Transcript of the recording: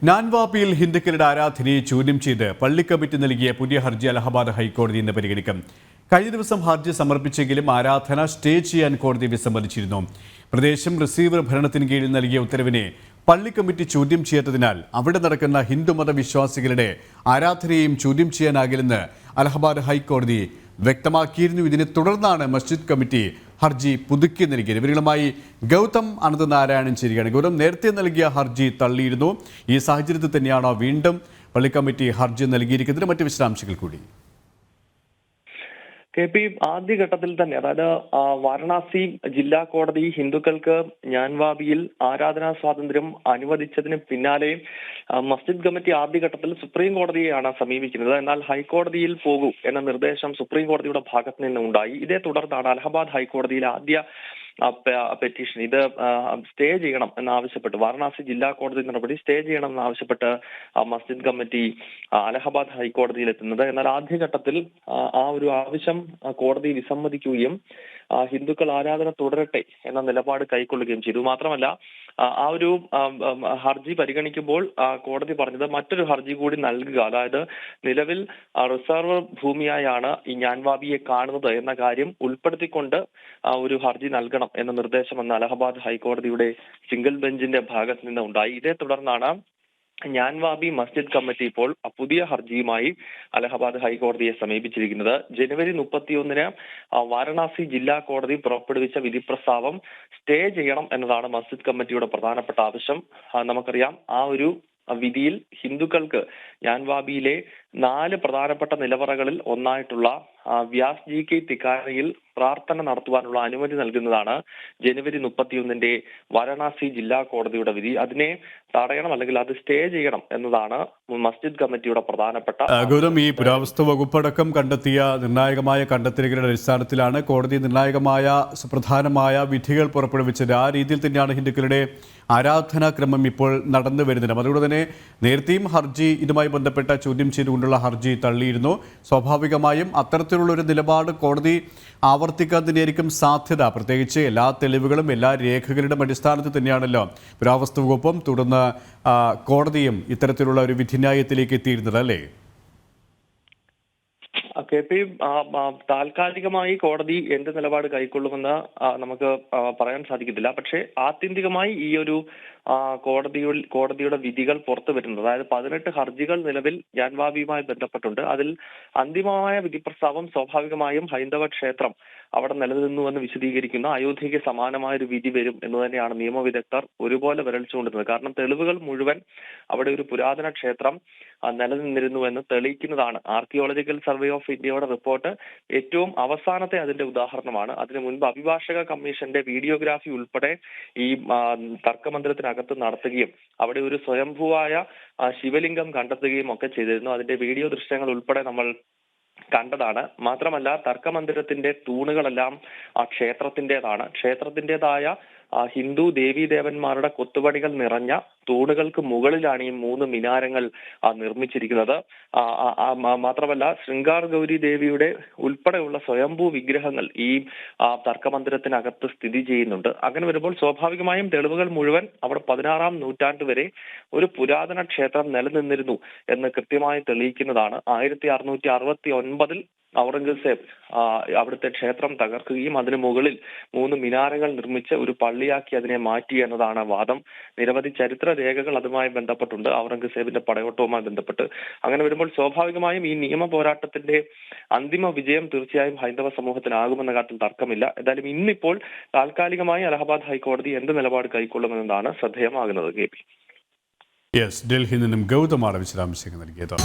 നാൻവാപ്പിയിൽ ഹിന്ദുക്കളുടെ ആരാധനയെ ചോദ്യം ചെയ്ത് പള്ളി കമ്മിറ്റി നൽകിയ പുതിയ ഹർജി അലഹബാദ് ഹൈക്കോടതി ഇന്ന് പരിഗണിക്കും. കഴിഞ്ഞ ദിവസം ഹർജി സമർപ്പിച്ചെങ്കിലും ആരാധന സ്റ്റേ ചെയ്യാൻ കോടതി വിസമ്മതിച്ചിരുന്നു. പ്രദേശം റിസീവർ ഭരണത്തിന് കീഴിൽ നൽകിയ ഉത്തരവിനെ പള്ളി കമ്മിറ്റി ചോദ്യം ചെയ്യാത്തതിനാൽ അവിടെ നടക്കുന്ന ഹിന്ദുമത വിശ്വാസികളുടെ ആരാധനയെയും ചോദ്യം ചെയ്യാനാകില്ലെന്ന് അലഹബാദ് ഹൈക്കോടതി വ്യക്തമാക്കിയിരുന്നു. ഇതിനെ തുടർന്നാണ് മസ്ജിദ് കമ്മിറ്റി ഹർജി പുതുക്കി നൽകിയത്. ഇവരുമായി ഗൗതം അനന്തനാരായണൻ ചേരുകയാണ്. ഗൗതം, നേരത്തെ നൽകിയ ഹർജി തള്ളിയിരുന്നു. ഈ സാഹചര്യത്തിൽ തന്നെയാണോ വീണ്ടും പള്ളി കമ്മിറ്റി ഹർജി നൽകിയിരിക്കുന്നത്? മറ്റ് വിശദാംശങ്ങൾ കൂടി. KP ആദ്യഘട്ടത്തിൽ തന്നെ, അതായത് വാരണാസി ജില്ലാ കോടതി ഹിന്ദുക്കൾക്ക് ഞാൻവാബിയിൽ ആരാധനാ സ്വാതന്ത്ര്യം അനുവദിച്ചതിന് പിന്നാലെ മസ്ജിദ് കമ്മിറ്റി ആദ്യഘട്ടത്തിൽ സുപ്രീം കോടതിയെയാണ് സമീപിക്കുന്നത്. എന്നാൽ ഹൈക്കോടതിയിൽ പോകൂ എന്ന നിർദ്ദേശം സുപ്രീം കോടതിയുടെ ഭാഗത്ത് നിന്ന് ഉണ്ടായി. ഇതേ തുടർന്നാണ് അലഹബാദ് ഹൈക്കോടതിയിൽ ആദ്യ പെറ്റീഷൻ ഇത് സ്റ്റേ ചെയ്യണം എന്നാവശ്യപ്പെട്ട്, വാരണാസി ജില്ലാ കോടതി നടപടി സ്റ്റേ ചെയ്യണം എന്നാവശ്യപ്പെട്ട് മസ്ജിദ് കമ്മിറ്റി അലഹബാദ് ഹൈക്കോടതിയിൽ എത്തുന്നത്. എന്നാൽ ആദ്യഘട്ടത്തിൽ ആ ഒരു ആവശ്യം കോടതി വിസമ്മതിക്കുകയും ഹിന്ദുക്കൾ ആരാധന തുടരട്ടെ എന്ന നിലപാട് കൈക്കൊള്ളുകയും ചെയ്തു. മാത്രമല്ല, ആ ഒരു ഹർജി പരിഗണിക്കുമ്പോൾ കോടതി പറഞ്ഞത് മറ്റൊരു ഹർജി കൂടി നൽകുക, അതായത് നിലവിൽ റിസർവ് ഭൂമിയായാണ് ഈ ഞാൻവാബിയെ കാണുന്നത് എന്ന കാര്യം ഉൾപ്പെടുത്തിക്കൊണ്ട് ഒരു ഹർജി നൽകണം എന്ന നിർദ്ദേശം അന്ന് അലഹബാദ് ഹൈക്കോടതിയുടെ സിംഗിൾ ബെഞ്ചിന്റെ ഭാഗത്ത് നിന്ന് ഉണ്ടായി. ഇതേ തുടർന്നാണ് ഞാൻവാബി മസ്ജിദ് കമ്മിറ്റി ഇപ്പോൾ പുതിയ ഹർജിയുമായി അലഹബാദ് ഹൈക്കോടതിയെ സമീപിച്ചിരിക്കുന്നത്. ജനുവരി 31 വാരണാസി ജില്ലാ കോടതി പുറപ്പെടുവിച്ച വിധി പ്രസ്താവം സ്റ്റേ ചെയ്യണം എന്നതാണ് മസ്ജിദ് കമ്മിറ്റിയുടെ പ്രധാനപ്പെട്ട ആവശ്യം. നമുക്കറിയാം, ആ ഒരു വിധിയിൽ ഹിന്ദുക്കൾക്ക് ഞാൻവാബിയിലെ 4 പ്രധാനപ്പെട്ട നിലവറകളിൽ ഒന്നായിട്ടുള്ള വ്യാസ് ജി കെ തിക്കാരയിൽ പ്രാർത്ഥന നടത്തുവാനുള്ള അനുമതി നൽകുന്നതാണ് ജനുവരി 31 വാരണാസി ജില്ലാ കോടതിയുടെ വിധി. അതിനെ തടയണം, അല്ലെങ്കിൽ അത് സ്റ്റേ ചെയ്യണം എന്നതാണ് മസ്ജിദ് കമ്മിറ്റിയുടെ പ്രധാനപ്പെട്ട. ഗൗതം, ഈ പുരാവസ്തു വകുപ്പടക്കം കണ്ടെത്തിയ നിർണായകമായ കണ്ടെത്തലുകളുടെ അടിസ്ഥാനത്തിലാണ് കോടതി നിർണായകമായ സുപ്രധാനമായ വിധികൾ പുറപ്പെടുവിച്ചത്. ആ രീതിയിൽ തന്നെയാണ് ഹിന്ദുക്കളുടെ ആരാധനാക്രമം ഇപ്പോൾ നടന്നു വരുന്നത്. അതുകൊണ്ട് തന്നെ നേരത്തെയും ഹർജി ഇതുമായി ബന്ധപ്പെട്ട ചോദ്യം ചെയ്തുകൊണ്ടുള്ള ഹർജി തള്ളിയിരുന്നു. സ്വാഭാവികമായും അത്തരത്തിലുള്ളൊരു നിലപാട് കോടതി ആവർത്തിക്കാൻ തന്നെയായിരിക്കും സാധ്യത. പ്രത്യേകിച്ച് എല്ലാ തെളിവുകളും എല്ലാ രേഖകളുടെ അടിസ്ഥാനത്തിൽ തന്നെയാണല്ലോ പുരാവസ്തു വകുപ്പും തുടർന്ന് കോടതിയും ഇത്തരത്തിലുള്ള ഒരു വിധിന്യായത്തിലേക്ക് എത്തിയിരുന്നത്, അല്ലേ? KP താൽക്കാലികമായി കോടതി എന്ത് നിലപാട് കൈക്കൊള്ളുമെന്ന് നമുക്ക് പറയാൻ സാധിക്കത്തില്ല. പക്ഷേ ആത്യന്തികമായി ഈ ഒരു കോടതിയുടെ വിധികൾ പുറത്തു വരുന്നത്, അതായത് 18 ഹർജികൾ നിലവിൽ ഞാൻവാബിയുമായി ബന്ധപ്പെട്ടുണ്ട്. അതിൽ അന്തിമമായ വിധി പ്രസ്താവം സ്വാഭാവികമായും ഹൈന്ദവ ക്ഷേത്രം അവിടെ നിലനിന്നുവെന്ന് വിശദീകരിക്കുന്ന അയോധ്യയ്ക്ക് സമാനമായ ഒരു വിധി വരും എന്ന് തന്നെയാണ് നിയമവിദഗ്ധർ ഒരുപോലെ വിരൽ ചൂണ്ടുന്നത്. കാരണം തെളിവുകൾ മുഴുവൻ അവിടെ ഒരു പുരാതന ക്ഷേത്രം നിലനിന്നിരുന്നു എന്ന് തെളിയിക്കുന്നതാണ്. ആർക്കിയോളജിക്കൽ സർവേ ഓഫ് ഇന്ത്യയുടെ റിപ്പോർട്ട് ഏറ്റവും അവസാനത്തെ അതിന്റെ ഉദാഹരണമാണ്. അതിനു മുൻപ് അഭിഭാഷക കമ്മീഷന്റെ വീഡിയോഗ്രാഫി ഉൾപ്പെടെ ഈ തർക്കമന്ദിരത്തിനകത്ത് നടത്തുകയും അവിടെ ഒരു സ്വയംഭൂവായ ശിവലിംഗം കണ്ടെത്തുകയും ഒക്കെ ചെയ്തിരുന്നു. അതിന്റെ വീഡിയോ ദൃശ്യങ്ങൾ ഉൾപ്പെടെ നമ്മൾ കണ്ടതാണ്. മാത്രമല്ല, തർക്കമന്ദിരത്തിന്റെ തൂണുകളെല്ലാം ആ ക്ഷേത്രത്തിൻ്റെതാണ്. ക്ഷേത്രത്തിൻ്റെതായ ഹിന്ദു ദേവീദേവന്മാരുടെ കൊത്തുപണികൾ നിറഞ്ഞ തൂണുകൾക്ക് മുകളിലാണ് ഈ 3 മിനാരങ്ങൾ നിർമ്മിച്ചിരിക്കുന്നത്. മാത്രമല്ല, ശൃംഗാർ ഗൗരി ദേവിയുടെ ഉൾപ്പെടെയുള്ള സ്വയംഭൂ വിഗ്രഹങ്ങൾ ഈ തർക്കമന്ദിരത്തിനകത്ത് സ്ഥിതി ചെയ്യുന്നുണ്ട്. അങ്ങനെ വരുമ്പോൾ സ്വാഭാവികമായും തെളിവുകൾ മുഴുവൻ അവിടെ 16-ാം നൂറ്റാണ്ട് വരെ ഒരു പുരാതന ക്ഷേത്രം നിലനിന്നിരുന്നു എന്ന് കൃത്യമായി തെളിയിക്കുന്നതാണ്. 1669 ഔറംഗസേബ് അവിടുത്തെ ക്ഷേത്രം തകർക്കുകയും അതിനു മുകളിൽ 3 മിനാരങ്ങൾ നിർമ്മിച്ച് ഒരു പള്ളിയാക്കി അതിനെ മാറ്റി എന്നതാണ് വാദം. നിരവധി ചരിത്ര രേഖകൾ അതുമായി ബന്ധപ്പെട്ടുണ്ട്, ഔറംഗസേബിന്റെ പടയോട്ടവുമായി ബന്ധപ്പെട്ട്. അങ്ങനെ വരുമ്പോൾ സ്വാഭാവികമായും ഈ നിയമ പോരാട്ടത്തിന്റെ അന്തിമ വിജയം തീർച്ചയായും ഹൈന്ദവ സമൂഹത്തിനാകുമെന്ന കാര്യത്തിൽ തർക്കമില്ല. എന്തായാലും ഇന്നിപ്പോൾ താൽക്കാലികമായി അലഹബാദ് ഹൈക്കോടതി എന്ത് നിലപാട് കൈക്കൊള്ളുമെന്നതാണ് ശ്രദ്ധേയമാകുന്നത്. KP ഡൽഹിയിൽ നിന്നും ഗൗതമാണ് വിശദാംശങ്ങൾ നൽകിയത്.